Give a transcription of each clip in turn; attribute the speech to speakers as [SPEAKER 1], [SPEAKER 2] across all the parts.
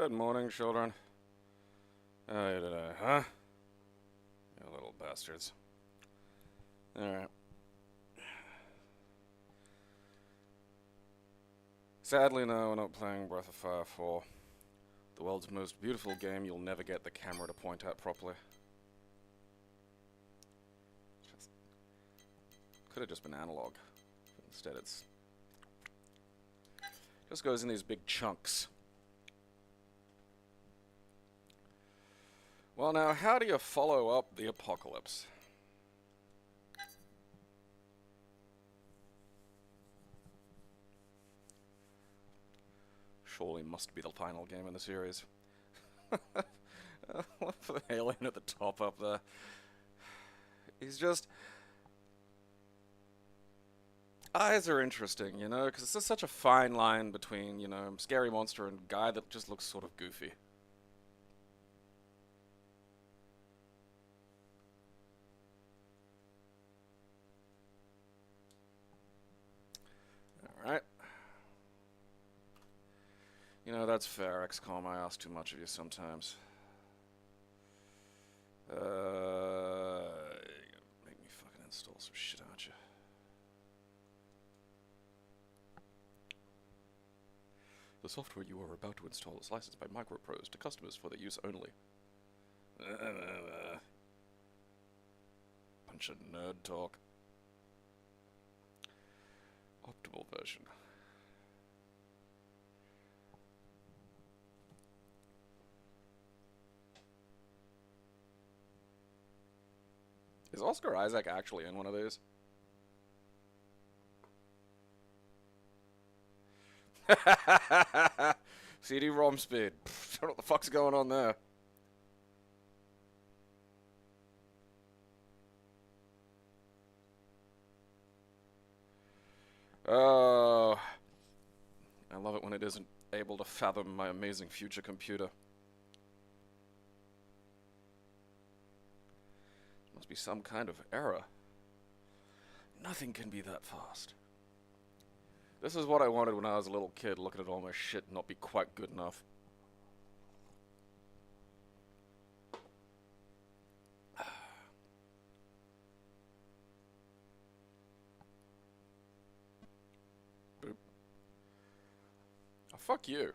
[SPEAKER 1] Good morning, children. How are you today, huh? You little bastards. Alright. Sadly, no, we're not playing Breath of Fire 4. The world's most beautiful game you'll never get the camera to point at properly. Could have just been analog. But instead it's... just goes in these big chunks. Well now, how do you follow up the apocalypse? Surely must be the final game in the series. Look for the alien at the top up there. He's just... eyes are interesting, you know, because it's just such a fine line between, you know, scary monster and guy that just looks sort of goofy. Alright. You know, that's fair, XCOM. I ask too much of you sometimes. You're gonna make me fucking install some shit, aren't you? The software you are about to install is licensed by Microprose to customers for their use only. Bunch of nerd talk. Optimal version. Is Oscar Isaac actually in one of these? CD-ROM speed. Don't know what the fuck's going on there. Oh, I love it when it isn't able to fathom my amazing future computer. Must be some kind of error. Nothing can be that fast. This is what I wanted when I was a little kid, looking at all my shit and not be quite good enough. Boop. Oh, fuck you.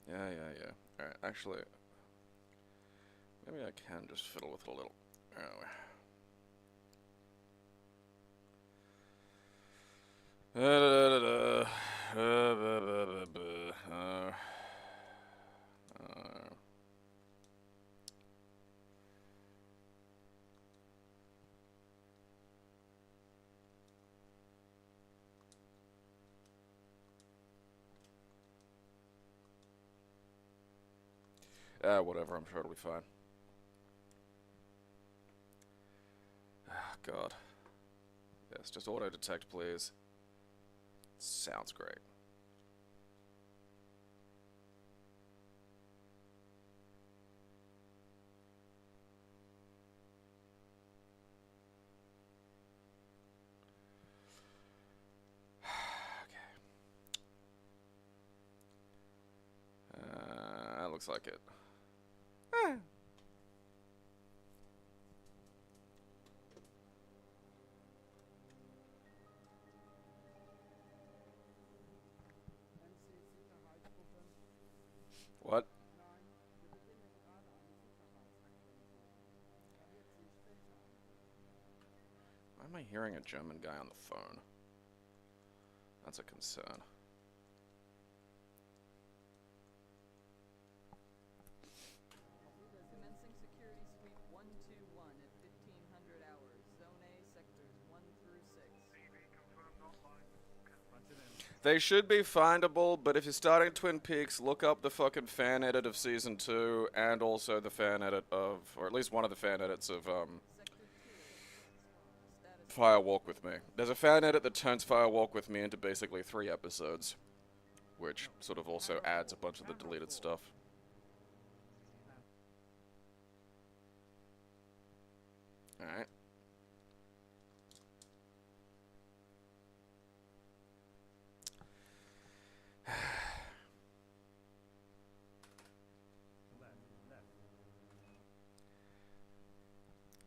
[SPEAKER 1] Yeah. Alright, actually, maybe I can just fiddle with it a little. Whatever, I'm sure it'll be fine. Ah, God. Yes, just auto-detect, please. Sounds great. Okay. That looks like it. What? Why am I hearing a German guy on the phone? That's a concern.
[SPEAKER 2] Commencing security sweep 121 at 1500 hours. Zone A, sectors 1 through 6.
[SPEAKER 1] They should be findable, but if you're starting Twin Peaks, look up the fucking fan edit of Season 2, and also the fan edit of, or at least one of the fan edits of, Fire Walk With Me. There's a fan edit that turns Fire Walk With Me into basically 3 episodes, which sort of also adds a bunch of the deleted stuff. Alright.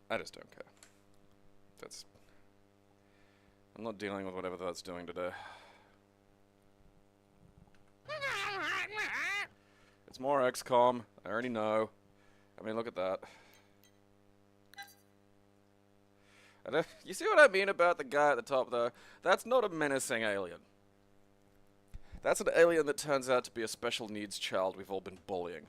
[SPEAKER 1] I just don't care. That's... I'm not dealing with whatever that's doing today. It's more XCOM. I already know. I mean, look at that. And you see what I mean about the guy at the top, though? That's not a menacing alien. That's an alien that turns out to be a special needs child we've all been bullying.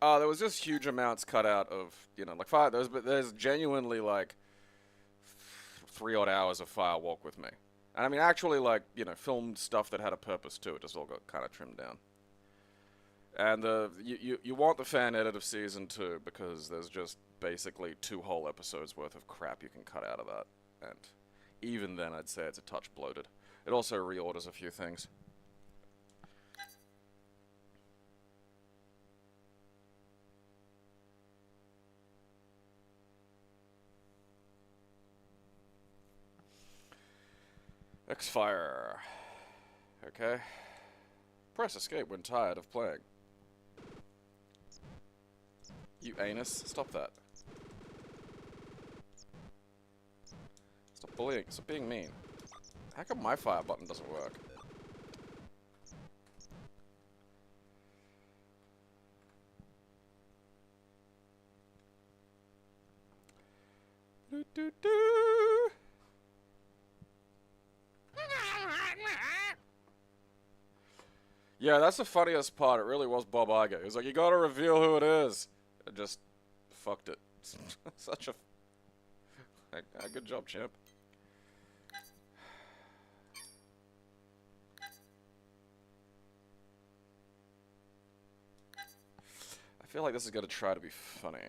[SPEAKER 1] There was just huge amounts cut out of, you know, like fire. There's genuinely like 3 odd hours of fire walk with me. And I mean, actually, like, you know, filmed stuff that had a purpose too. It just all got kind of trimmed down. And you want the fan edit of season 2 because there's just basically 2 whole episodes worth of crap you can cut out of that. And even then, I'd say it's a touch bloated. It also reorders a few things. X-Fire. Okay. Press escape when tired of playing. You anus, stop that. Stop bullying, stop being mean. How come my fire button doesn't work? Do do do. Yeah, that's the funniest part. It really was Bob Iger. He was like, you gotta reveal who it is. I just fucked it. Such a... good job, champ. I feel like this is gonna try to be funny.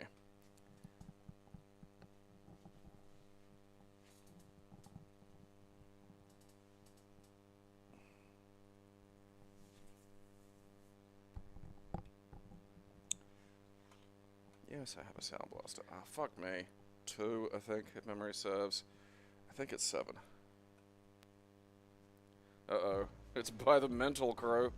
[SPEAKER 1] Yes, I have a sound blaster. Ah, fuck me. 2, I think, if memory serves. I think it's 7. Uh-oh. It's by the mental crew.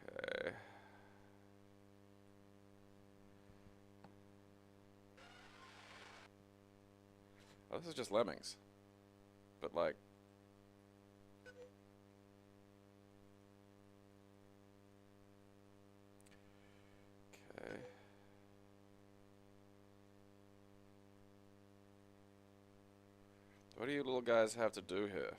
[SPEAKER 1] Okay. Oh, this is just Lemmings. But, like... Okay. What do you little guys have to do here?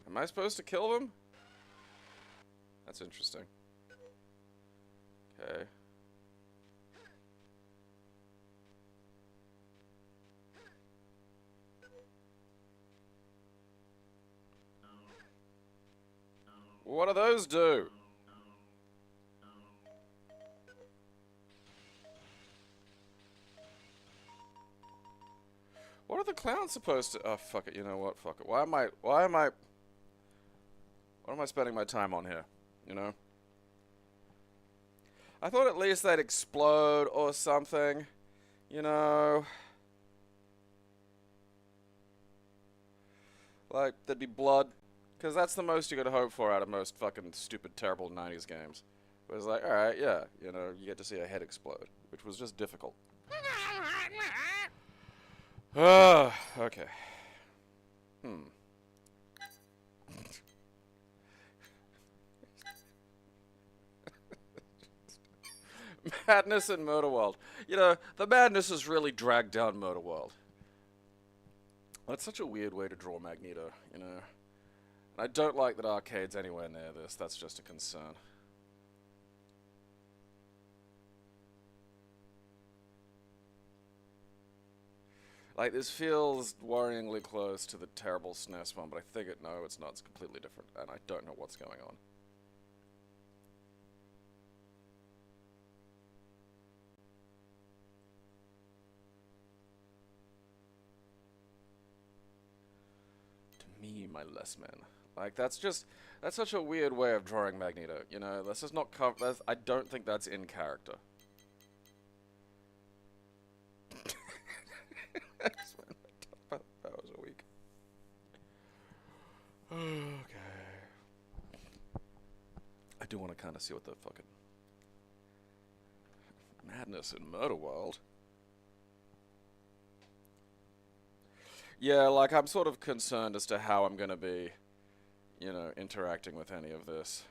[SPEAKER 1] Am I supposed to kill them? That's interesting. Okay. What do those do? What are the clowns supposed to... Oh, fuck it, you know what? Fuck it. What am I spending my time on here? You know? I thought at least they'd explode or something. You know? Like, there'd be blood. Because that's the most you could hope for out of most fucking stupid, terrible 90s games. It was like, alright, yeah, you know, you get to see a head explode. Which was just difficult. Okay. Madness in Murder World. You know, the madness has really dragged down Murder World. That's such a weird way to draw Magneto, you know. And I don't like that arcade's anywhere near this. That's just a concern. Like, this feels worryingly close to the terrible SNES one, but I think no, it's not. It's completely different, and I don't know what's going on. To me, my less men. Like, that's such a weird way of drawing Magneto, you know? That's just not I don't think that's in character. That was a week. Okay. I do want to kind of see what the fucking madness in Murder World. Yeah, like, I'm sort of concerned as to how I'm gonna be, you know, interacting with any of this.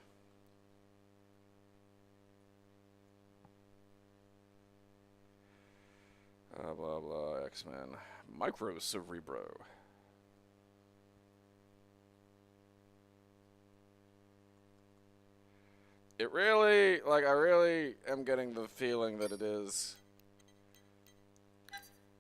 [SPEAKER 1] Blah blah, X-Men. Micro Cerebro. It really, like, I really am getting the feeling that it is,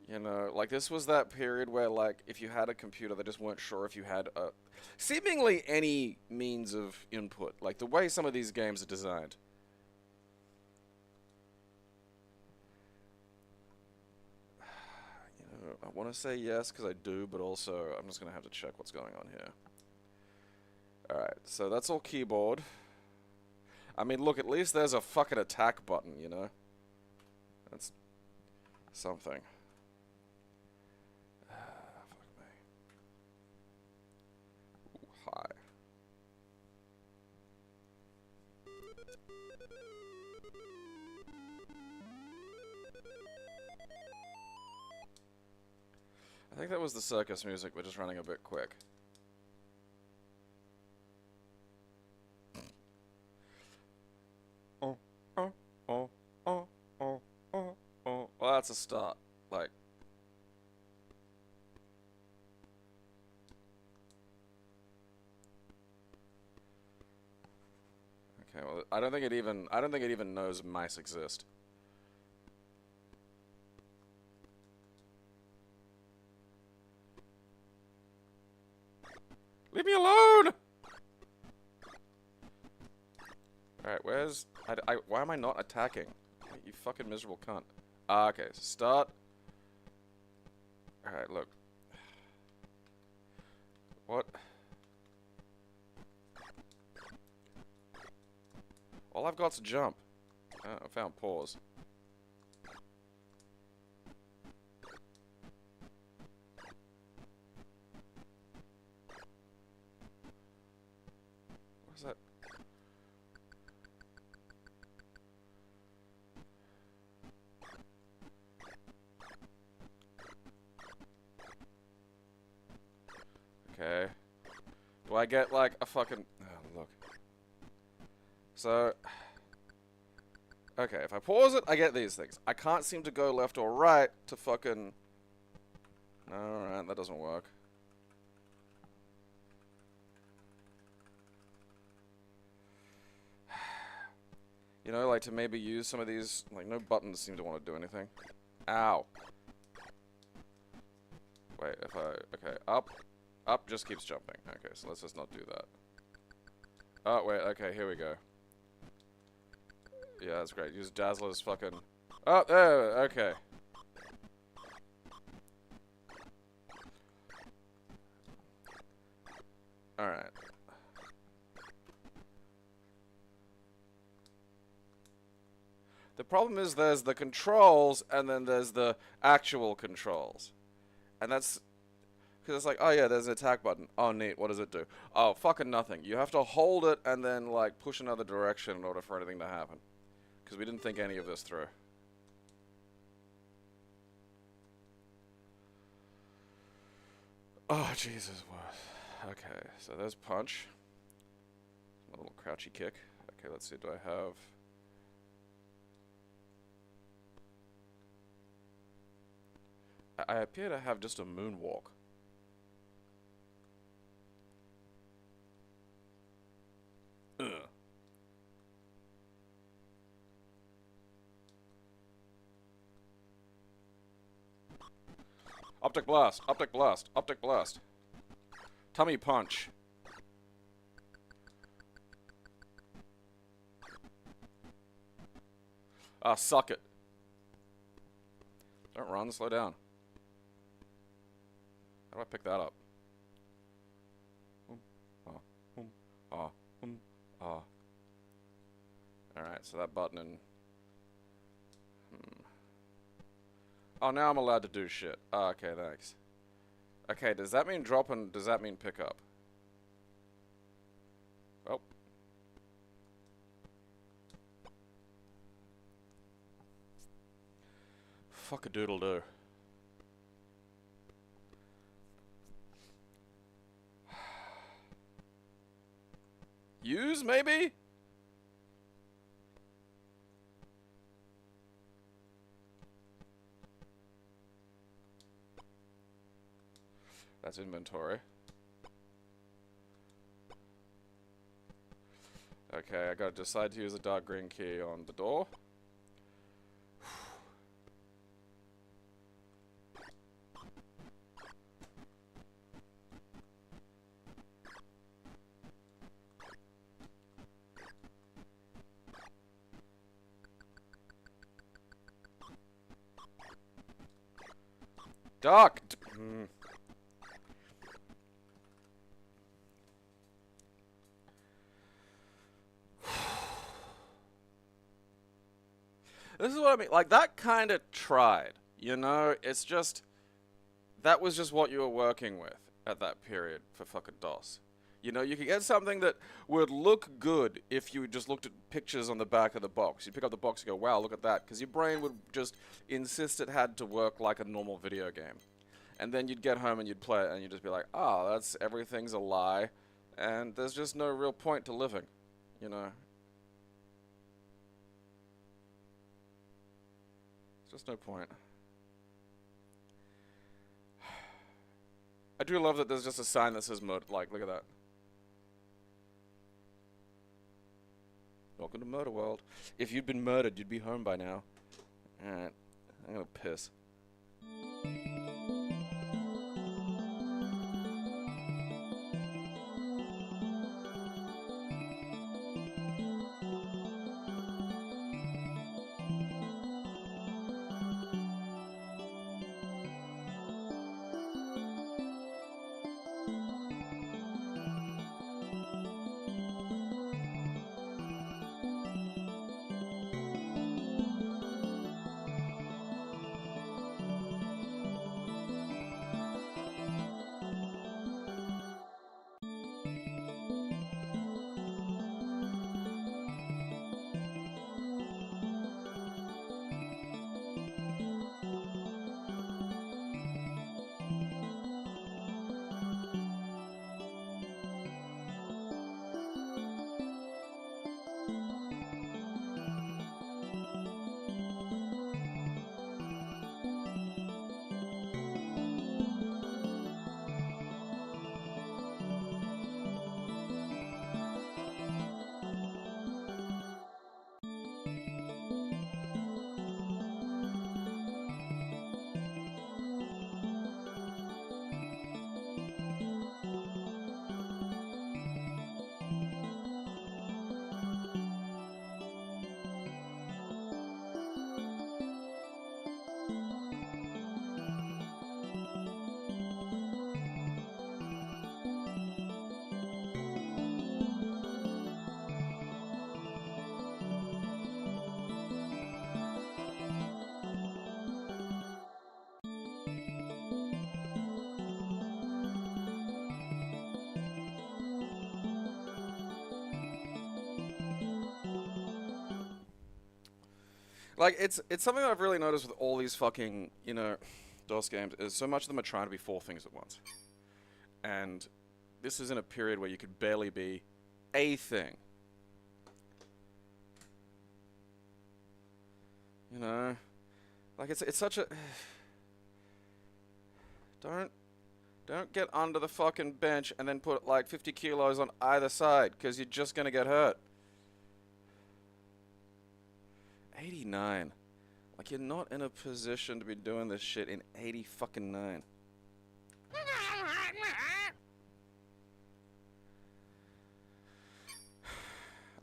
[SPEAKER 1] you know, like, this was that period where, like, if you had a computer, they just weren't sure if you had a, seemingly any means of input, like, the way some of these games are designed. You know, I want to say yes, because I do, but also, I'm just going to have to check what's going on here. Alright, so that's all keyboard. I mean, look, at least there's a fucking attack button, you know? That's something. Fuck me. Ooh, hi. I think that was the circus music, we're just running a bit quick. Oh, oh, oh, oh, oh, oh, oh. Well, that's a start. Like, okay, well, I don't think it even knows mice exist. Leave me alone! Alright, where's... why am I not attacking? You fucking miserable cunt. Ah, okay, so start. Alright, look. What? All I've got's jump. Oh, I found pause. What is that? Okay. Do I get, like, a fucking... Oh, look. So... Okay, if I pause it, I get these things. I can't seem to go left or right to fucking... Alright, that doesn't work. You know, like, to maybe use some of these... Like, no buttons seem to want to do anything. Ow. Wait, if I... Okay, up. Up just keeps jumping. Okay, so let's just not do that. Oh, wait, okay, here we go. Yeah, that's great. Use Dazzler's fucking... Oh, there, okay. Alright. The problem is there's the controls, and then there's the actual controls. And that's... Because it's like, oh yeah, there's an attack button. Oh, neat, what does it do? Oh, fucking nothing. You have to hold it and then, like, push another direction in order for anything to happen. Because we didn't think any of this through. Oh, Jesus, what? Okay, so there's punch. A little crouchy kick. Okay, let's see, do I have... I appear to have just a moonwalk. Ugh. Optic blast, optic blast, optic blast. Tummy punch. Ah, suck it. Don't run, slow down. How do I pick that up? Ah, ah. Alright, so that button and... Oh, now I'm allowed to do shit. Oh, okay, thanks. Okay, does that mean drop and does that mean pick up? Oh. Fuck a doodle do. Use, maybe? That's inventory. Okay, I gotta decide to use the dark green key on the door. Dark! This is what I mean. Like, that kind of tried. You know, it's just... That was just what you were working with at that period for fucking DOS. You know, you could get something that would look good if you just looked at pictures on the back of the box. You pick up the box and go, wow, look at that. Because your brain would just insist it had to work like a normal video game. And then you'd get home and you'd play it and you'd just be like, oh, that's... everything's a lie. And there's just no real point to living. You know? Just no point. I do love that there's just a sign that says murder. Like, look at that. Welcome to Murder World. If you'd been murdered, you'd be home by now. Alright. I'm gonna piss. Like, it's something I've really noticed with all these fucking, you know, DOS games, is so much of them are trying to be four things at once. And this is in a period where you could barely be a thing. You know? Like, it's such a... Don't get under the fucking bench and then put, like, 50 kilos on either side, because you're just gonna get hurt. 89. Like, you're not in a position to be doing this shit in 80 fucking 9.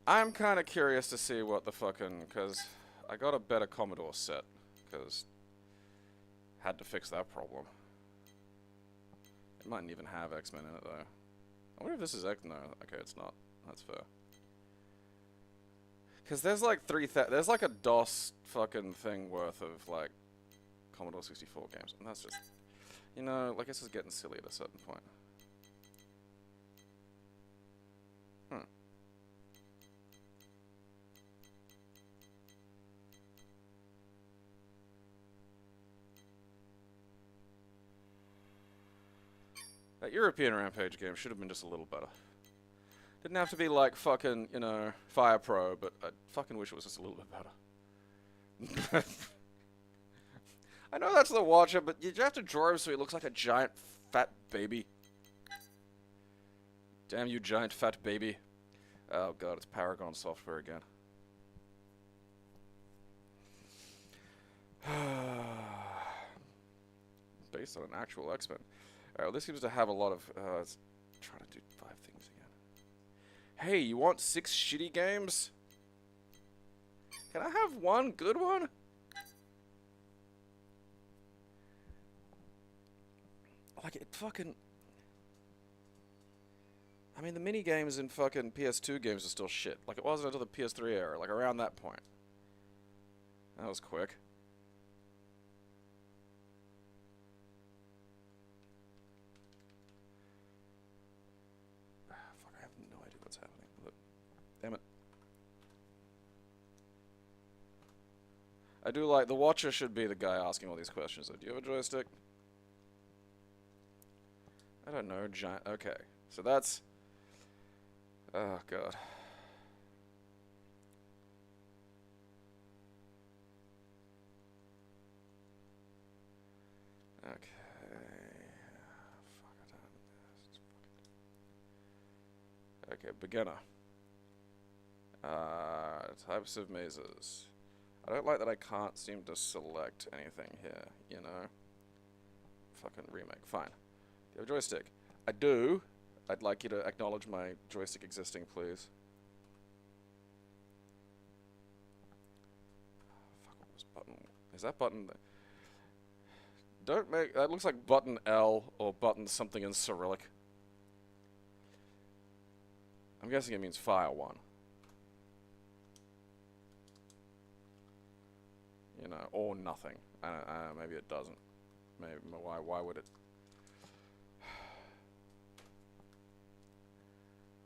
[SPEAKER 1] I'm kind of curious to see what the fucking, because I got a better Commodore set, because had to fix that problem. It mightn't even have X-Men in it though. I wonder if this is X. No, okay, it's not. That's fair. Because there's like there's like a DOS fucking thing worth of like Commodore 64 games, and that's just, you know, like this is getting silly at a certain point. That European Rampage game should have been just a little better. Didn't have to be like fucking, you know, Fire Pro, but I fucking wish it was just a little bit better. I know that's the Watcher, but you have to draw him so he looks like a giant fat baby. Damn you, giant fat baby. Oh god, it's Paragon software again. Based on an actual X-Men. Alright, well, this seems to have a lot of... let's try to do 5 things again. Hey, you want 6 shitty games? Can I have one good one? Like, it fucking... I mean, the mini games in fucking PS2 games are still shit. Like, it wasn't until the PS3 era, like, around that point. That was quick. Fuck, I have no idea what's happening. Look. Damn it. I do like... The Watcher should be the guy asking all these questions. Do you have a joystick? I don't know, giant... Okay, so that's... Oh, God. Okay. Fuck, I don't... Okay, beginner. Types of mazes. I don't like that I can't seem to select anything here, you know? Fucking remake. Fine. Do you have a joystick? I do. I'd like you to acknowledge my joystick existing, please. Fuck, what was button? Is that button? Don't make... That looks like button L or button something in Cyrillic. I'm guessing it means fire 1. You know, or nothing. I don't know, maybe it doesn't. Maybe, why would it?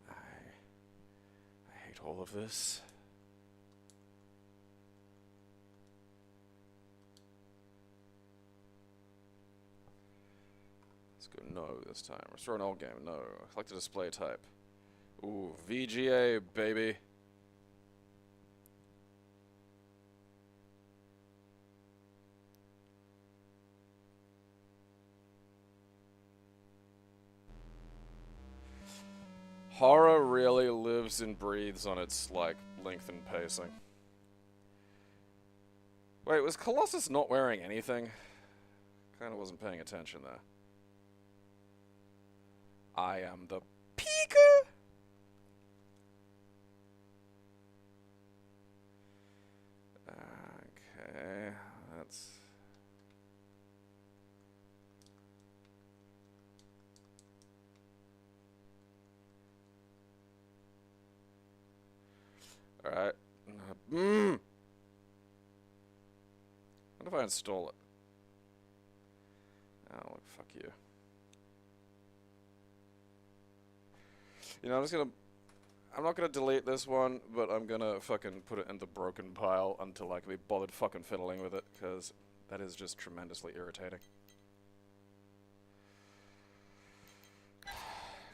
[SPEAKER 1] I hate all of this. Let's go no this time. Restore an old game. No. Select a display type. Ooh, VGA, baby. Horror really lives and breathes on its, like, length and pacing. Wait, was Colossus not wearing anything? Kinda wasn't paying attention there. I am the Pika! Okay, that's... Alright. What if I install it? Oh, look, fuck you. You know, I'm not gonna delete this one, but I'm gonna fucking put it in the broken pile until I can be bothered fucking fiddling with it, because that is just tremendously irritating.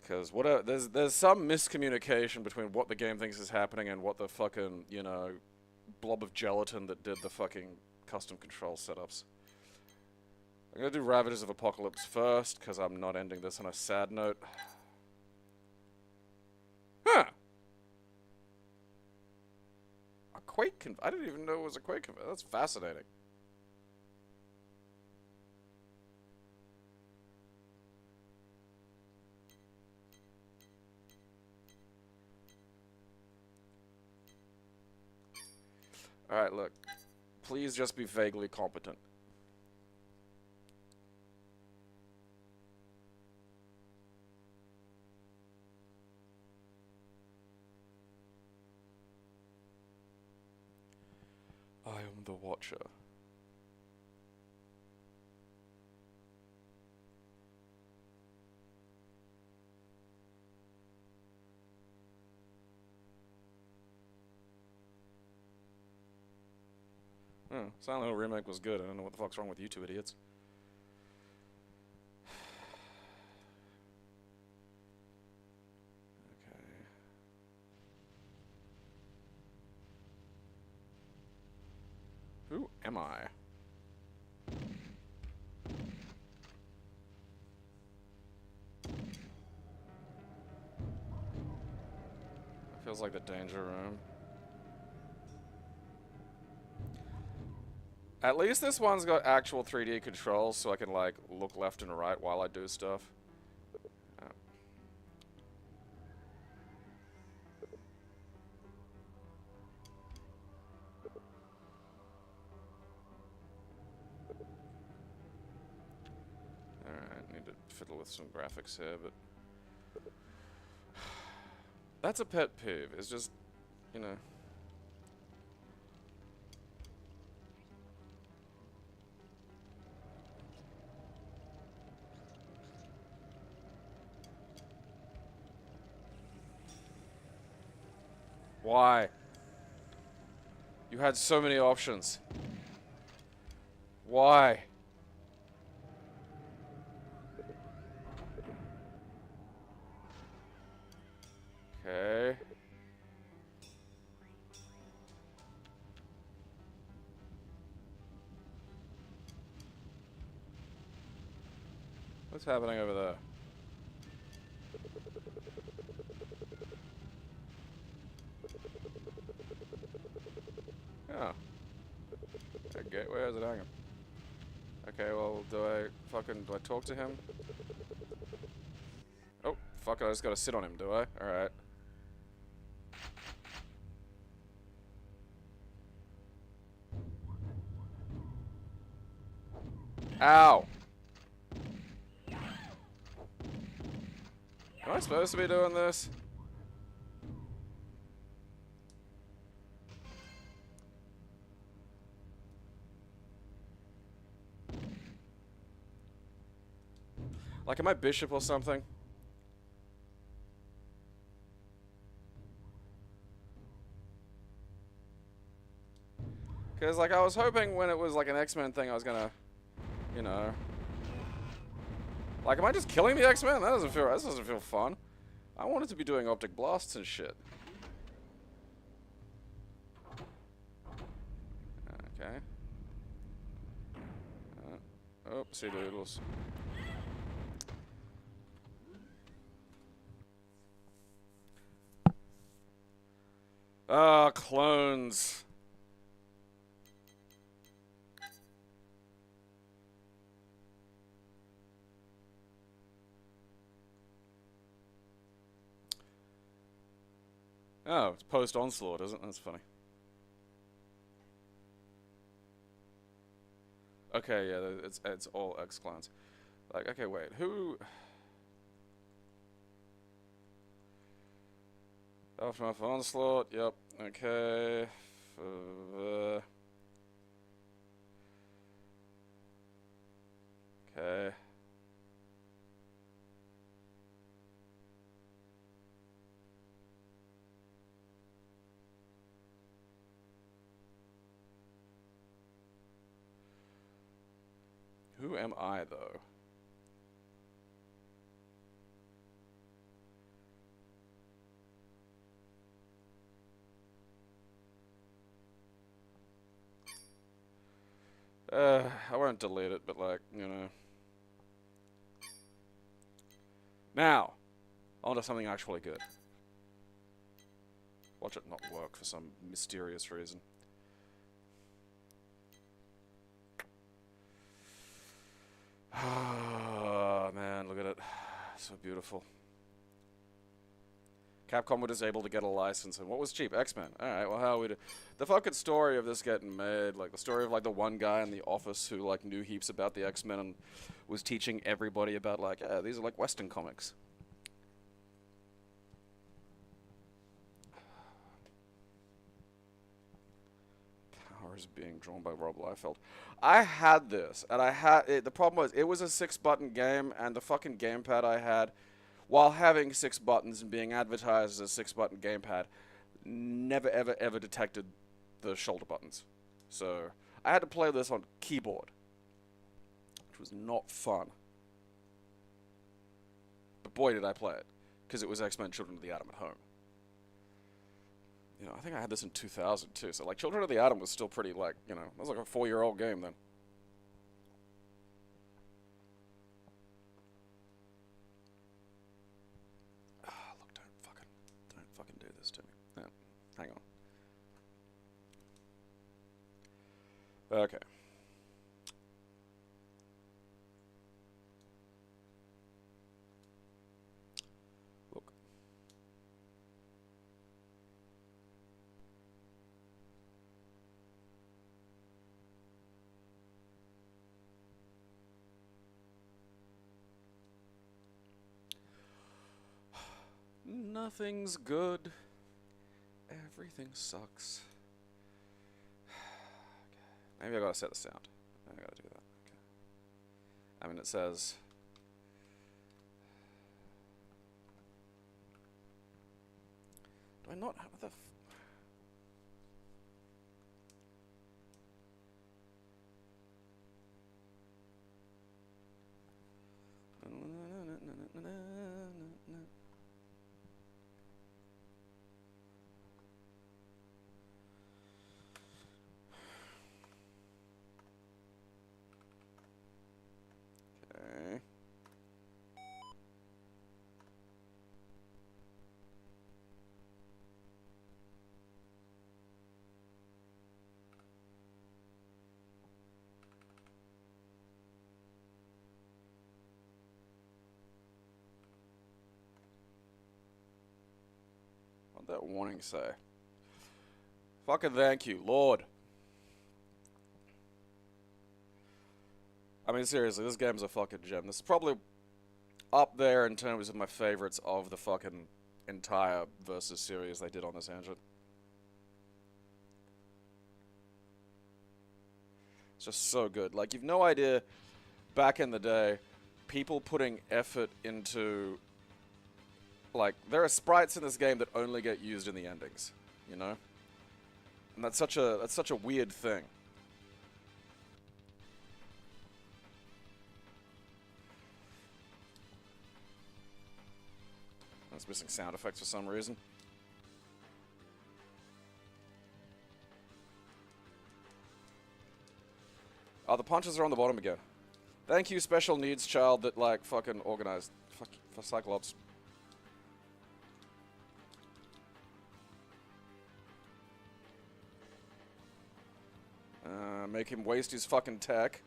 [SPEAKER 1] Because there's some miscommunication between what the game thinks is happening and what the fucking, you know, blob of gelatin that did the fucking custom control setups. I'm gonna do Ravagers of Apocalypse first, because I'm not ending this on a sad note. Huh! A Quake I didn't even know it was a Quake converter. That's fascinating. Alright, look. Please just be vaguely competent. I am the Watcher. Silent Hill Remake was good. I don't know what the fuck's wrong with you two idiots. Okay. Who am I? Feels like the danger room. At least this one's got actual 3D controls, so I can, like, look left and right while I do stuff. Alright, need to fiddle with some graphics here, but... That's a pet peeve, it's just, you know... Why? You had so many options. Why? Okay. What's happening over there? Oh. A gateway? Where is it hanging? Okay, well, do I talk to him? Oh, fuck it, I just gotta sit on him, do I? Alright. Ow! Am I supposed to be doing this? Like, am I bishop or something? Because, like, I was hoping when it was, like, an X-Men thing, I was gonna, you know... Like, am I just killing the X-Men? That doesn't feel fun. I wanted to be doing optic blasts and shit. Okay. Oopsie doodles. Ah, clones. Oh, it's post-onslaught, isn't it? That's funny. Okay, yeah, it's all X-clones. Like, okay, wait, who... Aftermath onslaught, yep, okay. Okay. Who am I, though? I won't delete it, but, like, you know. Now, on to something actually good. Watch it not work for some mysterious reason. Ah, man, look at it. So beautiful. Capcom was able to get a license, and what was cheap? X-Men. Alright, well, how would... The fucking story of this getting made, like, the story of, like, the one guy in the office who, like, knew heaps about the X-Men and was teaching everybody about, like, yeah, these are, like, Western comics. Powers being drawn by Rob Liefeld. I had this, and the problem was, it was a 6-button game, and the fucking gamepad I had, while having 6 buttons and being advertised as a 6-button gamepad, never ever ever detected the shoulder buttons. So I had to play this on keyboard, which was not fun. But boy did I play it, because it was X-Men Children of the Atom at home. You know, I think I had this in 2000 too, so like Children of the Atom was still pretty, like, you know, it was like a 4-year-old game then. Do this to me. Yeah, hang on. Okay. Look. Nothing's good. Everything sucks. Okay. Maybe I gotta set the sound. I gotta do that. Okay. I mean, it says... Do I not have the... Okay. What'd that warning say? Fucking thank you, Lord. I mean, seriously, this game's a fucking gem. This is probably up there in terms of my favorites of the fucking entire Versus series they did on this engine. It's just so good. Like, you've no idea, back in the day, people putting effort into... Like, there are sprites in this game that only get used in the endings, you know? And that's such a weird thing. I was missing sound effects for some reason. Oh, the punches are on the bottom again. Thank you, special needs child that, like, fucking organized. Fuck, for Cyclops. Make him waste his fucking tech.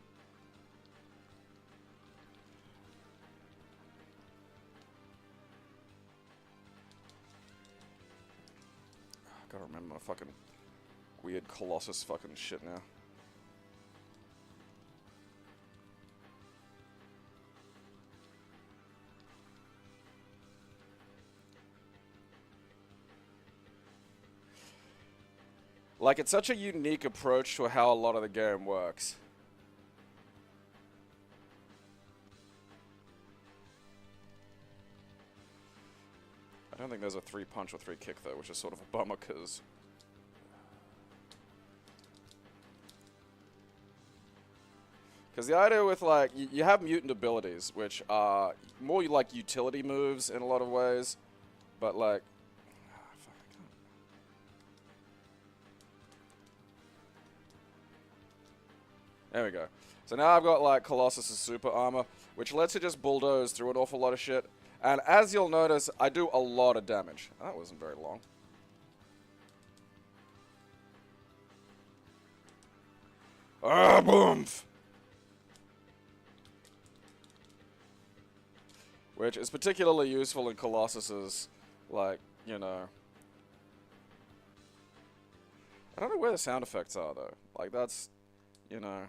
[SPEAKER 1] Gotta remember my fucking weird Colossus fucking shit now. Like, it's such a unique approach to how a lot of the game works. I don't think there's a 3-punch or 3-kick, though, which is sort of a bummer, because... Because the idea with, like, you have mutant abilities, which are more like utility moves in a lot of ways, but, like... There we go. So now I've got, like, Colossus' super armor, which lets you just bulldoze through an awful lot of shit. And as you'll notice, I do a lot of damage. That wasn't very long. Ah, boomf! Which is particularly useful in Colossus's, like, you know. I don't know where the sound effects are, though. Like, that's, you know.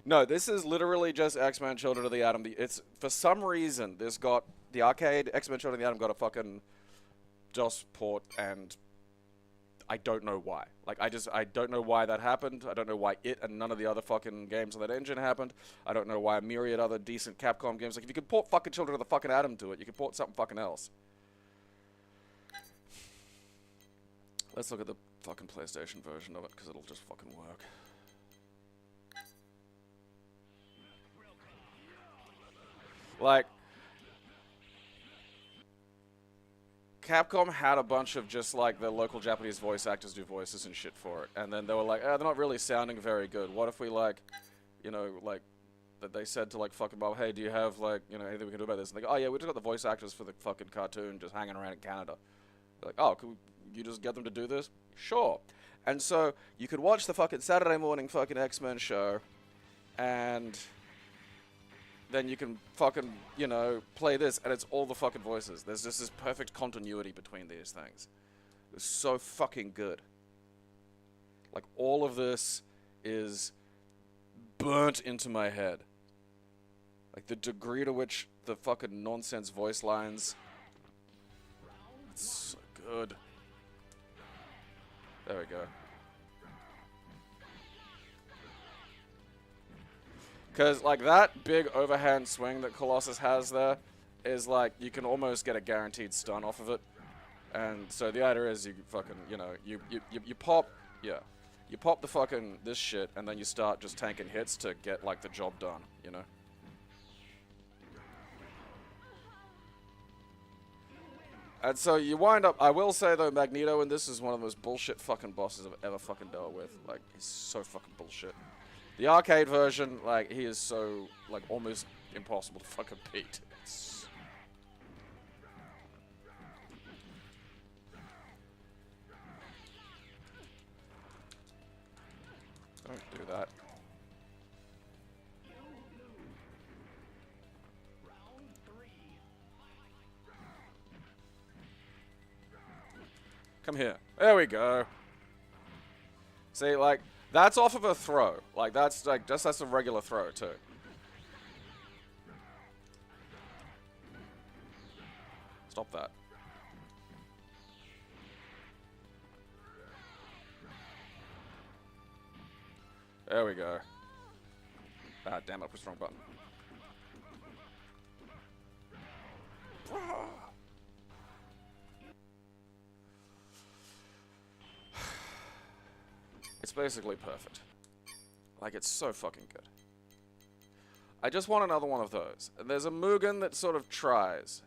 [SPEAKER 1] No, this is literally just X-Men Children of the Atom. It's, for some reason, this got, the arcade X-Men Children of the Atom got a fucking DOS port, and I don't know why. Like, I don't know why that happened. I don't know why it and none of the other fucking games on that engine happened. I don't know why a myriad other decent Capcom games, like, if you could port fucking Children of the fucking Atom to it, you could port something fucking else. Let's look at the fucking PlayStation version of it, because it'll just fucking work. Like, Capcom had a bunch of just, like, the local Japanese voice actors do voices and shit for it. And then they were like, they're not really sounding very good. What if we, like, you know, like, that they said to, like, fucking Bob, hey, do you have, like, you know, anything we can do about this? And they go, oh, yeah, we just got the voice actors for the fucking cartoon just hanging around in Canada. They're like, oh, could you just get them to do this? Sure. And so, you could watch the fucking Saturday morning fucking X-Men show, and then you can fucking, you know, play this, and it's all the fucking voices. There's just this perfect continuity between these things. It's so fucking good. Like, all of this is burnt into my head. Like, the degree to which the fucking nonsense voice lines... It's so good. There we go. Because, like, that big overhand swing that Colossus has there is, like, you can almost get a guaranteed stun off of it. And so the idea is you fucking, you know, you pop, yeah. You pop the fucking, this shit, and then you start just tanking hits to get, like, the job done, you know? And so you wind up, I will say, though, Magneto in this is one of the most bullshit fucking bosses I've ever fucking dealt with. Like, he's so fucking bullshit. The arcade version, like, he is so, like, almost impossible to fucking beat. It's... Don't do that. Come here. There we go. See, like... That's off of a throw. Like, that's, like, that's a regular throw, too. Stop that. There we go. Ah, damn it, I pushed the wrong button. It's basically perfect. Like, it's so fucking good. I just want another one of those. And there's a Mugen that sort of tries,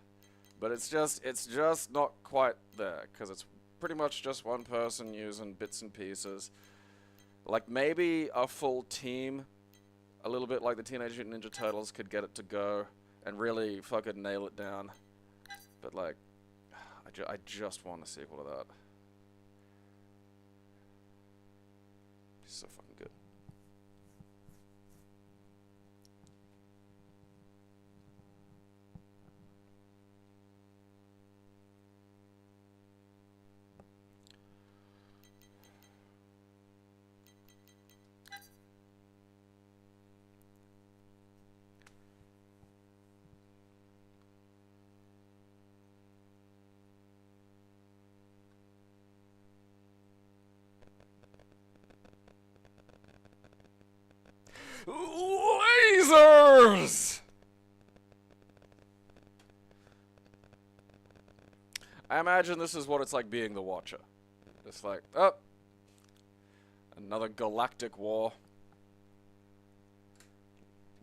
[SPEAKER 1] but it's just not quite there, because it's pretty much just one person using bits and pieces. Like, maybe a full team, a little bit like the Teenage Mutant Ninja Turtles, could get it to go and really fucking nail it down. But, like, I just want a sequel to that. So fucking good. Lasers! I imagine this is what it's like being the Watcher. It's like, oh, another galactic war.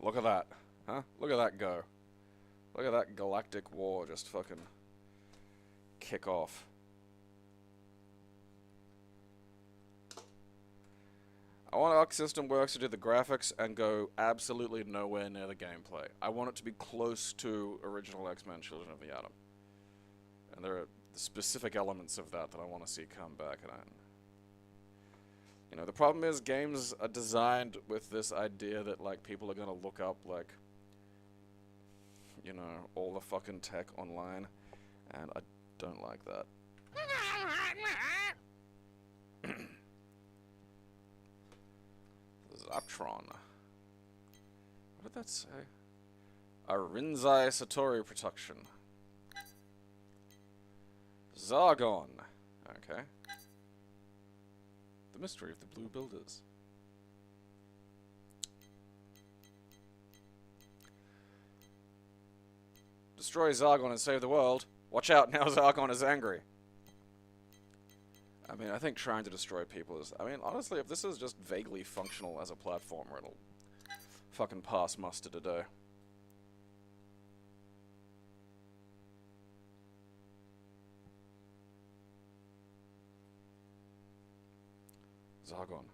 [SPEAKER 1] Look at that. Huh? Look at that go. Look at that galactic war just fucking kick off. I want Arc System Works to do the graphics and go absolutely nowhere near the gameplay. I want it to be close to original X-Men Children of the Atom. And there are specific elements of that that I want to see come back. And You know, the problem is games are designed with this idea that, like, people are gonna look up, like, you know, all the fucking tech online, and I don't like that. Zaptron. What did that say? A Rinzai Satori production. Zargon. Okay. The mystery of the blue builders. Destroy Zargon and save the world. Watch out, now Zargon is angry. I mean, I think trying to destroy people is... I mean, honestly, if this is just vaguely functional as a platformer, it'll fucking pass muster today. Zargon.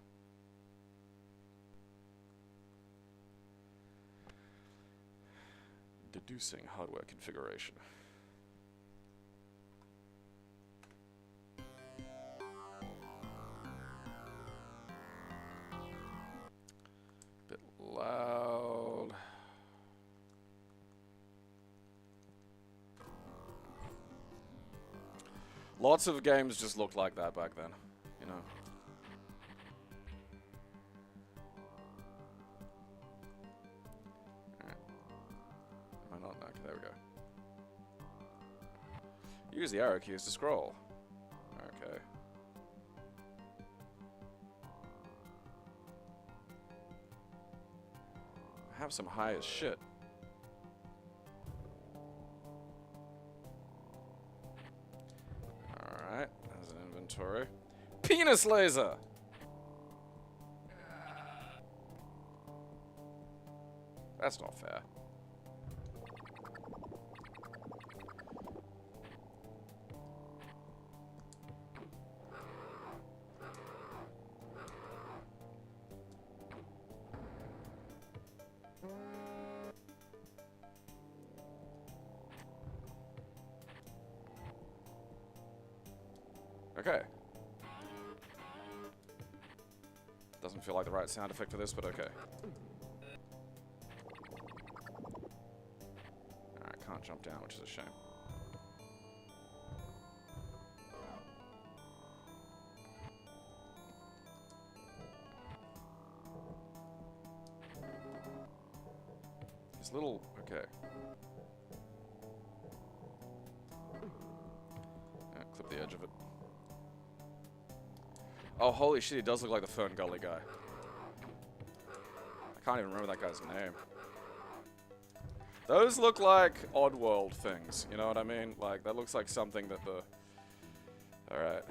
[SPEAKER 1] Deducing hardware configuration. Bit loud. Lots of games just looked like that back then, you know. Am I not? Okay, there we go. Use the arrow keys to scroll. Okay. I have some high as shit. Alright, there's an inventory. Penis laser! That's not fair. Okay. Doesn't feel like the right sound effect for this, but okay. Alright, can't jump down, which is a shame. These little... okay. Yeah, clip the edge of it. Oh, holy shit, he does look like the Fern Gully guy. I can't even remember that guy's name. Those look like Oddworld things, you know what I mean? Like, that looks like something that the... Alright.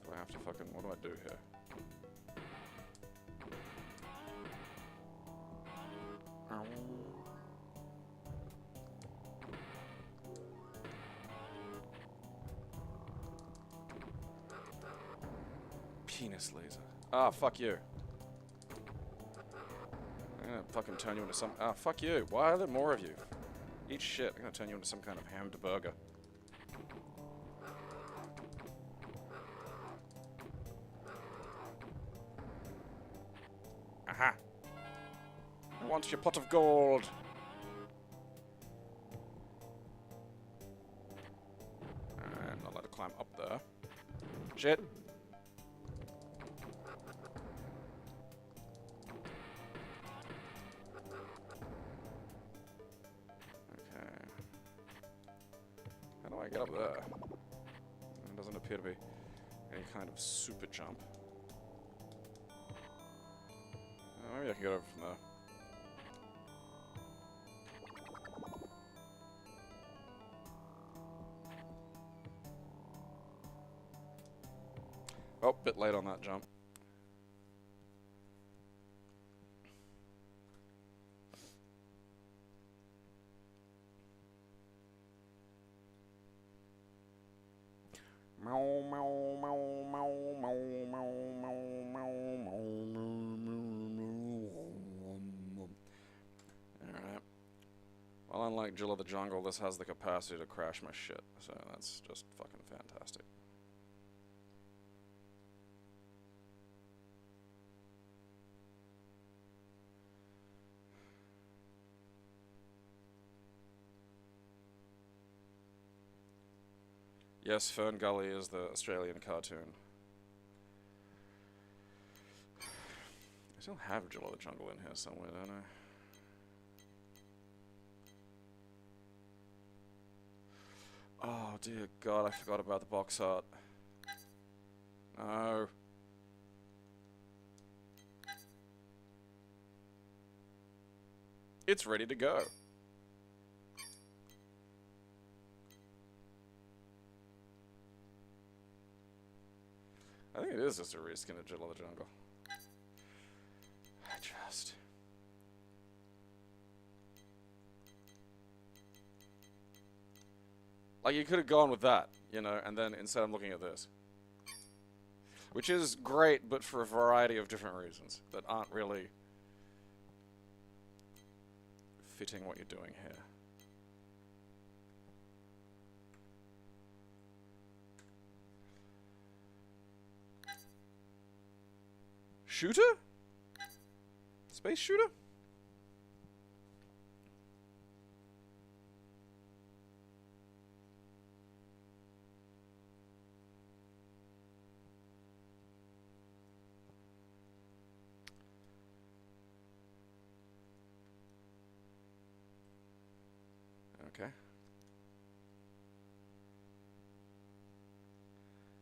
[SPEAKER 1] Do I have to fucking... what do I do here? Penis laser. Ah, fuck you. I'm gonna fucking turn you into some... ah, fuck you. Why are there more of you? Eat shit. I'm gonna turn you into some kind of hammed burger. Aha! I want your pot of gold! And not let it climb up there. Shit! I get up there? There doesn't appear to be any kind of super jump. Maybe I can get over from there. Oh, bit late on that jump. Alright. Well, unlike Jill of the Jungle, this has the capacity to crash my shit, so that's just fucking fantastic. Yes, Fern Gully is the Australian cartoon. I still have Jill of the Jungle in here somewhere, don't I? Oh, dear God, I forgot about the box art. No. It's ready to go. I think it is just a reskin of Jill of the Jungle. I just... Like, you could have gone with that, you know, and then instead I'm looking at this. Which is great, but for a variety of different reasons that aren't really fitting what you're doing here. Shooter? Space shooter? Okay.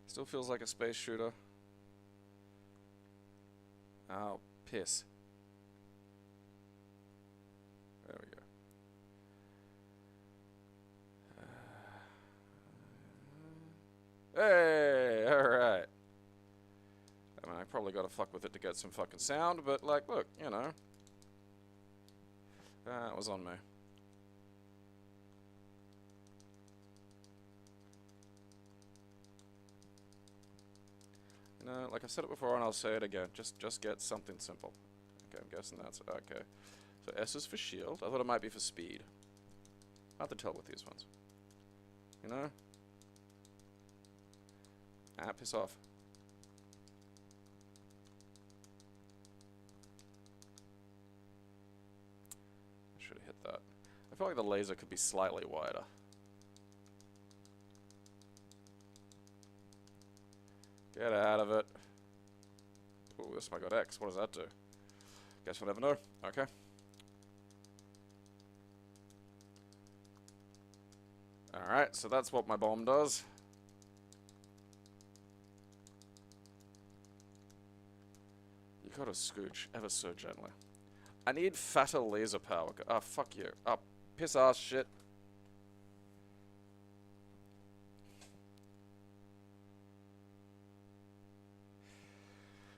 [SPEAKER 1] Still feels like a space shooter. Oh, piss. There we go. Hey, alright. I mean, I probably gotta fuck with it to get some fucking sound, but, like, look, you know. That was on me. You know, like I said it before and I'll say it again. Just get something simple. Okay, I'm guessing that's okay. So S is for shield. I thought it might be for speed. Hard to tell with these ones. You know? Ah, piss off. Should have hit that. I feel like the laser could be slightly wider. Get out of it. Oh, this might got X. What does that do? Guess we'll never know. Okay. Alright, so that's what my bomb does. You gotta scooch ever so gently. I need fatter laser power. Ah, fuck you. Ah, piss ass shit.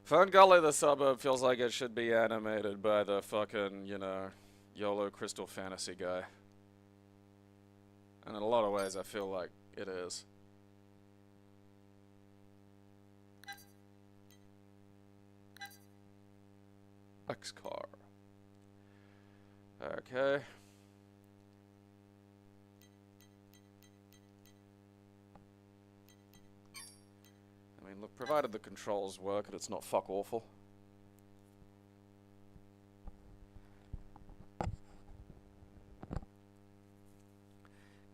[SPEAKER 1] Fern Gully, the suburb, feels like it should be animated by the fucking, you know, YOLO Crystal Fantasy guy. And in a lot of ways, I feel like it is. X-Car. Okay. I mean, look, provided the controls work and it's not fuck awful.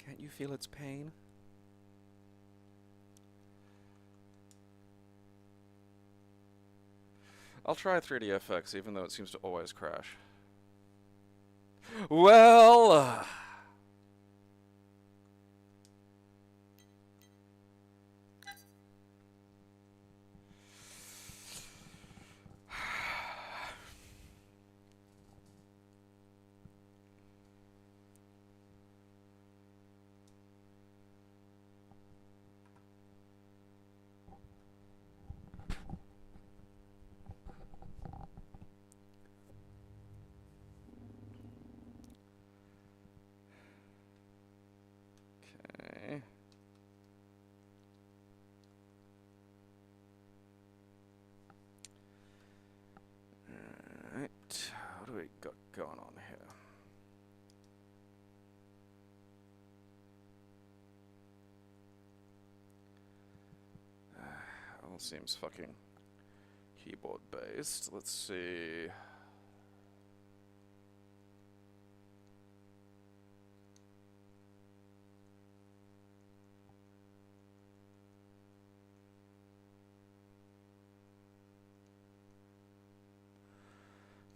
[SPEAKER 1] Can't you feel its pain? I'll try 3DFX, even though it seems to always crash. Well... Okay. Alright, what do we got going on here? All seems fucking keyboard based. Let's see.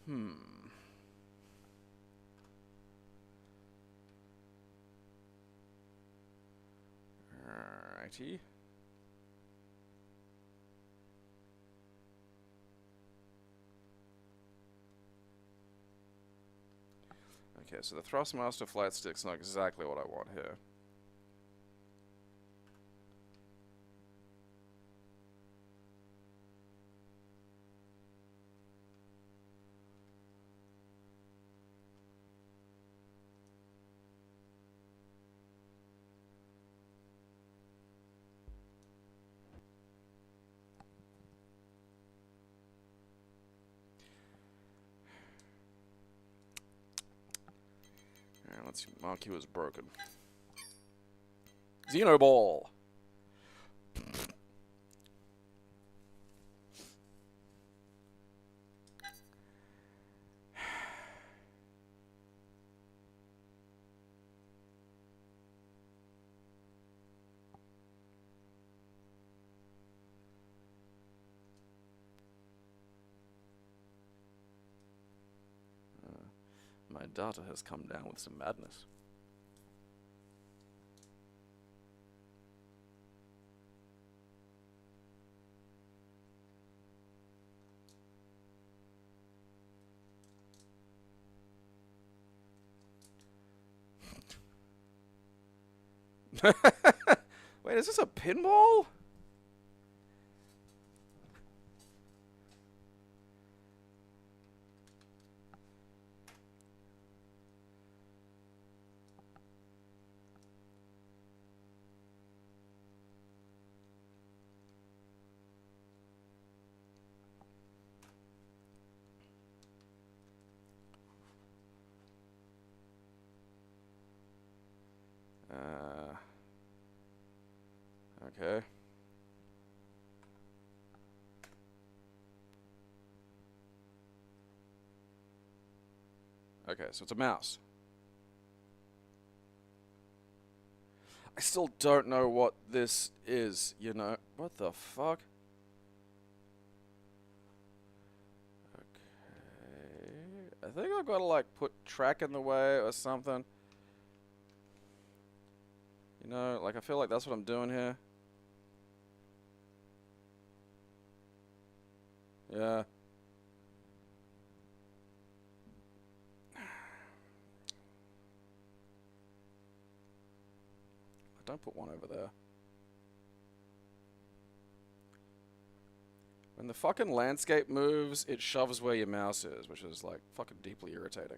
[SPEAKER 1] Alrighty. Okay, so the Thrustmaster flight stick's not exactly what I want here. Alright, let's see. Mark you as broken. Xenoball! My data has come down with some madness. Wait, is this a pinball? Okay. Okay, so it's a mouse. I still don't know what this is, you know. What the fuck? Okay. I think I've got to, like, put track in the way or something. You know, like, I feel like that's what I'm doing here. Yeah. Don't put one over there. When the fucking landscape moves, it shoves where your mouse is, which is, like, fucking deeply irritating.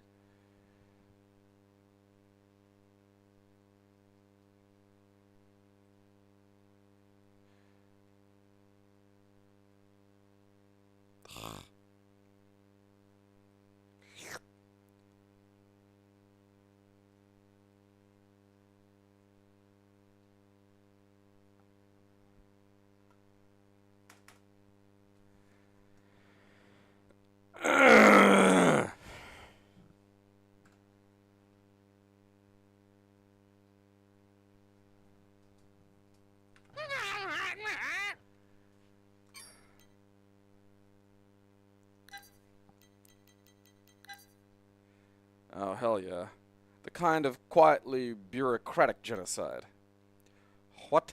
[SPEAKER 1] Oh, hell yeah. The kind of quietly bureaucratic genocide. What?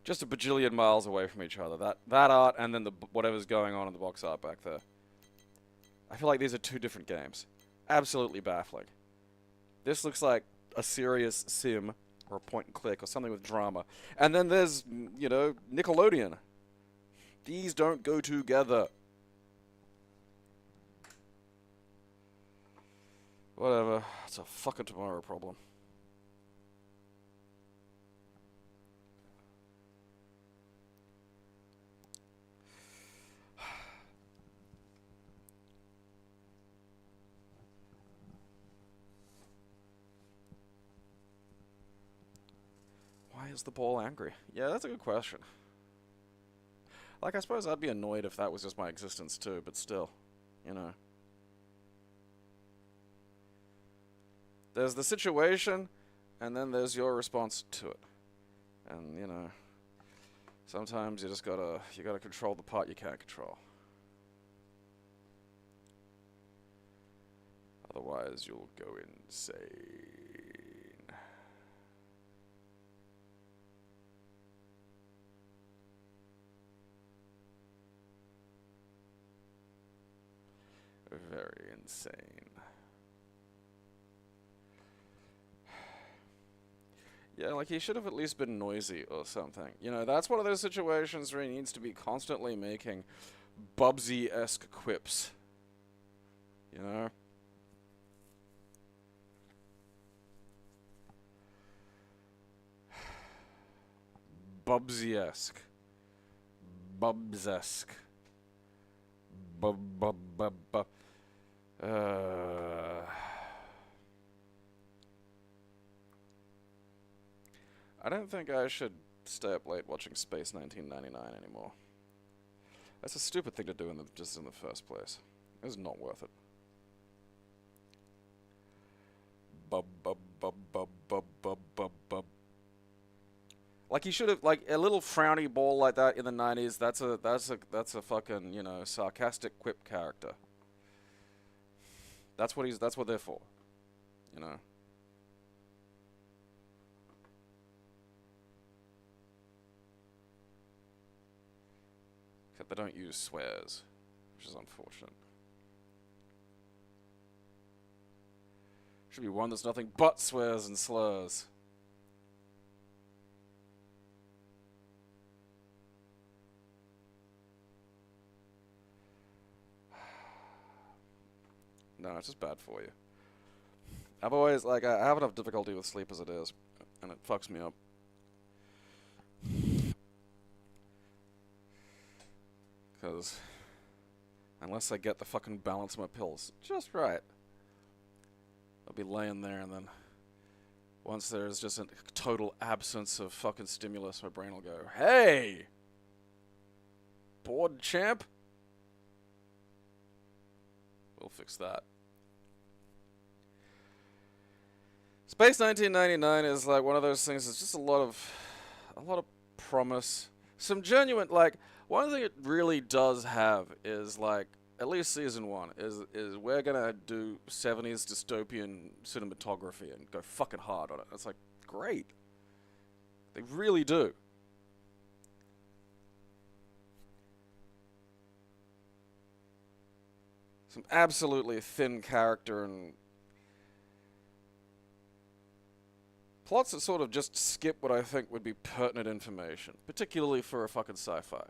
[SPEAKER 1] Just a bajillion miles away from each other. That art and then whatever's going on in the box art back there. I feel like these are two different games. Absolutely baffling. This looks like a serious sim or a point and click or something with drama. And then there's, you know, Nickelodeon. These don't go together. Whatever. It's a fucking tomorrow problem. Why is the ball angry? Yeah, that's a good question. Like, I suppose I'd be annoyed if that was just my existence too, but still, you know. There's the situation, and then there's your response to it. And, you know, sometimes you gotta control the part you can't control. Otherwise, you'll go insane. Very insane. Yeah, like he should have at least been noisy or something. You know, that's one of those situations where he needs to be constantly making Bubsy-esque quips. You know? Bubsy-esque. Bubs-esque. Bub bub bub bub. I don't think I should stay up late watching Space 1999 anymore. That's a stupid thing to do just in the first place. It's not worth it. Bub bub bub bub bub bub bub bub. Like he should have, like a little frowny ball like that in the 90s. That's a fucking, you know, sarcastic quip character. That's what they're for. You know. Except they don't use swears, which is unfortunate. Should be one that's nothing but swears and slurs. No, it's just bad for you. I've always, like, I have enough difficulty with sleep as it is, and it fucks me up. Because unless I get the fucking balance of my pills just right, I'll be laying there, and then once there's just a total absence of fucking stimulus, my brain will go, hey! Bored champ? We'll fix that. Space 1999 is like one of those things. It's just a lot of promise. Some genuine, like, one thing it really does have is, like, at least season 1 is we're gonna do 70s dystopian cinematography and go fucking hard on it. It's like, great. They really do. Some absolutely thin character and plots that sort of just skip what I think would be pertinent information, particularly for a fucking sci-fi.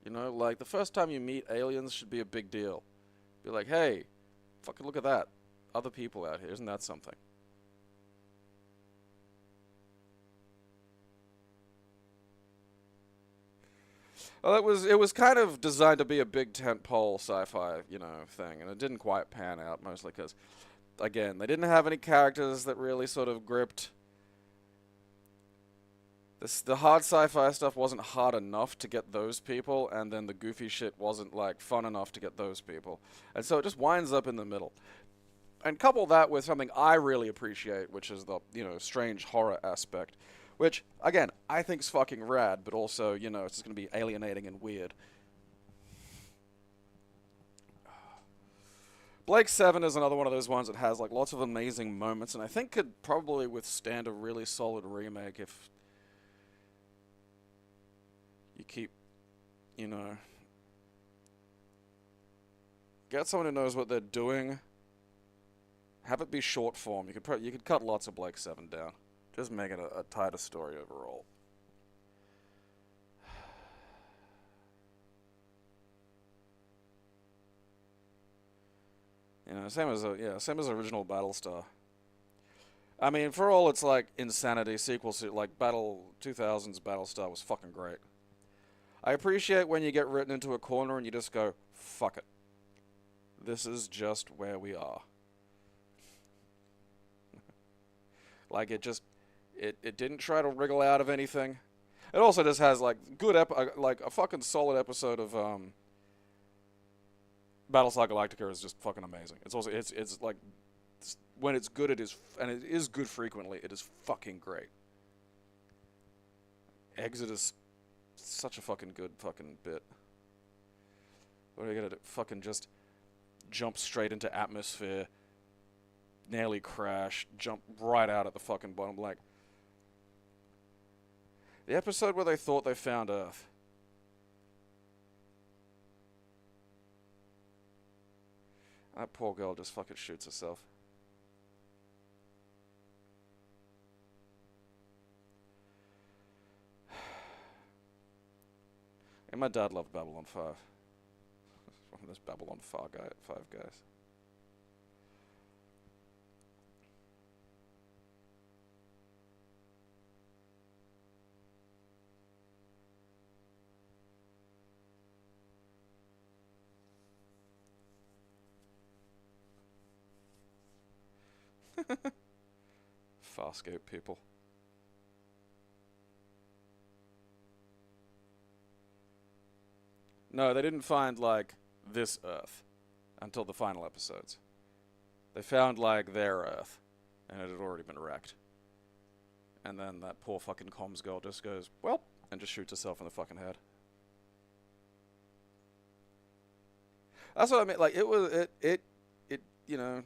[SPEAKER 1] You know, like, the first time you meet aliens should be a big deal. Be like, hey, fucking look at that. Other people out here, isn't that something? Well, it was kind of designed to be a big tentpole sci-fi, you know, thing, and it didn't quite pan out, mostly because, again, they didn't have any characters that really sort of gripped. The hard sci-fi stuff wasn't hard enough to get those people, and then the goofy shit wasn't, like, fun enough to get those people. And so it just winds up in the middle. And couple that with something I really appreciate, which is the, you know, strange horror aspect. Which, again, I think's fucking rad, but also, you know, it's just gonna be alienating and weird. Blake 7 is another one of those ones that has, like, lots of amazing moments, and I think could probably withstand a really solid remake if you keep, you know, get someone who knows what they're doing, have it be short form. You could cut lots of Blake 7 down. Just make it a tighter story overall. You know, same as original Battlestar. I mean, for all its, like, insanity, sequels to, like, 2000's Battlestar was fucking great. I appreciate when you get written into a corner and you just go, fuck it. This is just where we are. Like, it didn't try to wriggle out of anything. It also just has, like, like a fucking solid episode of Battlestar Galactica is just fucking amazing. It's also it's like, when it's good, it is, and it is good frequently. It is fucking great. Exodus, such a fucking good fucking bit. What are you gonna do? Fucking just jump straight into atmosphere, nearly crash, jump right out at the fucking bottom. Like, the episode where they thought they found Earth. That poor girl just fucking shoots herself. And my dad loved Babylon 5. One of those Babylon 5 guys. Farscape people. No, they didn't find, like, this Earth until the final episodes. They found, like, their Earth, and it had already been wrecked. And then that poor fucking comms girl just goes, well, and just shoots herself in the fucking head. That's what I mean. Like, you know,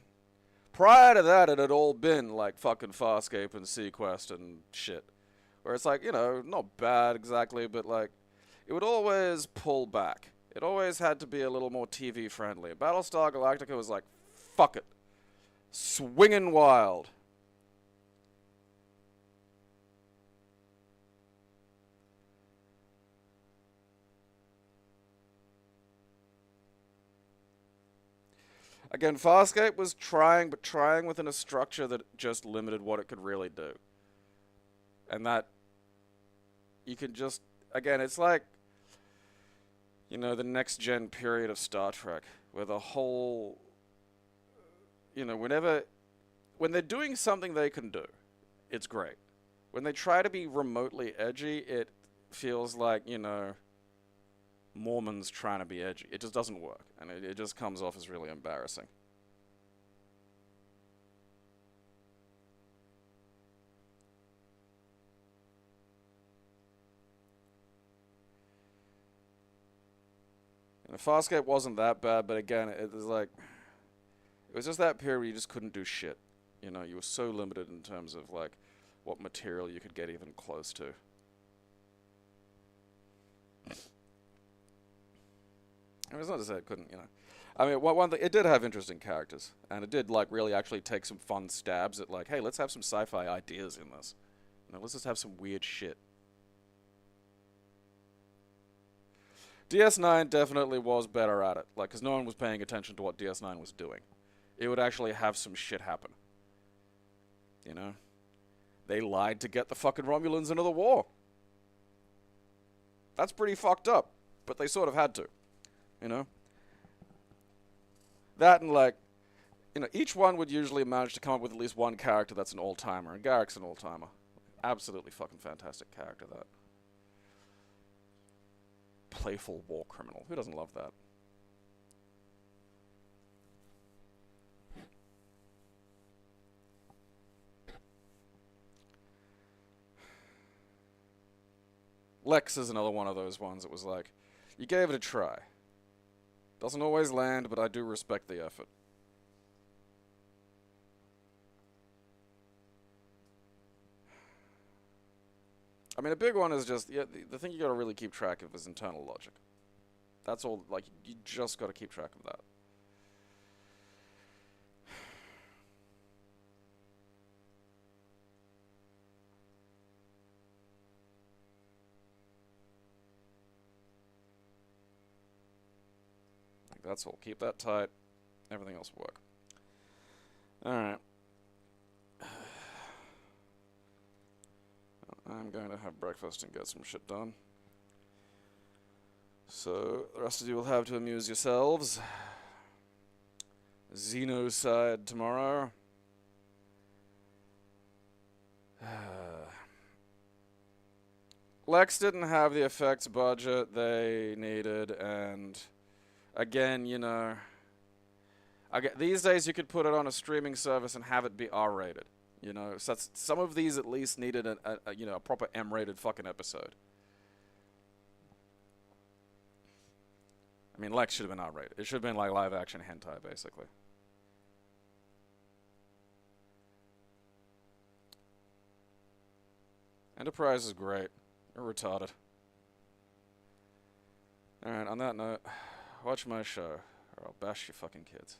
[SPEAKER 1] prior to that, it had all been, like, fucking Farscape and Sequest and shit. Where it's like, you know, not bad exactly, but, like, it would always pull back. It always had to be a little more TV friendly. Battlestar Galactica was like, fuck it. Swinging wild. Again, Farscape was trying, but trying within a structure that just limited what it could really do. And that, you could just, again, it's like, you know, the next gen period of Star Trek, where the whole, you know, when they're doing something they can do, it's great. When they try to be remotely edgy, it feels like, you know, Mormons trying to be edgy. It just doesn't work, and it just comes off as really embarrassing. And Farscape wasn't that bad, but again, it was like, it was just that period where you just couldn't do shit. You know, you were so limited in terms of, like, what material you could get even close to. I mean, it's not to say it couldn't, you know. I mean, one thing, it did have interesting characters, and it did, like, really actually take some fun stabs at, like, hey, let's have some sci-fi ideas in this. You know, let's just have some weird shit. DS9 definitely was better at it, like, because no one was paying attention to what DS9 was doing. It would actually have some shit happen. You know? They lied to get the fucking Romulans into the war. That's pretty fucked up, but they sort of had to. You know? That and, like, you know, each one would usually manage to come up with at least one character that's an all-timer, and Garrick's an all-timer. Absolutely fucking fantastic character, that. Playful war criminal. Who doesn't love that? Lex is another one of those ones that was like, you gave it a try. Doesn't always land, but I do respect the effort. I mean, a big one is just, yeah, the thing you gotta really keep track of is internal logic. That's all, like, you just gotta keep track of that. Like, that's all. Keep that tight. Everything else will work. Alright. I'm going to have breakfast and get some shit done. So, the rest of you will have to amuse yourselves. Xenocide tomorrow. Lex didn't have the effects budget they needed, and again, you know, these days you could put it on a streaming service and have it be R-rated. You know, so some of these at least needed you know, a proper M-rated fucking episode. I mean, Lex should have been R-rated. It should have been like live action hentai, basically. Enterprise is great. You're retarded. Alright, on that note, watch my show, or I'll bash your fucking kids.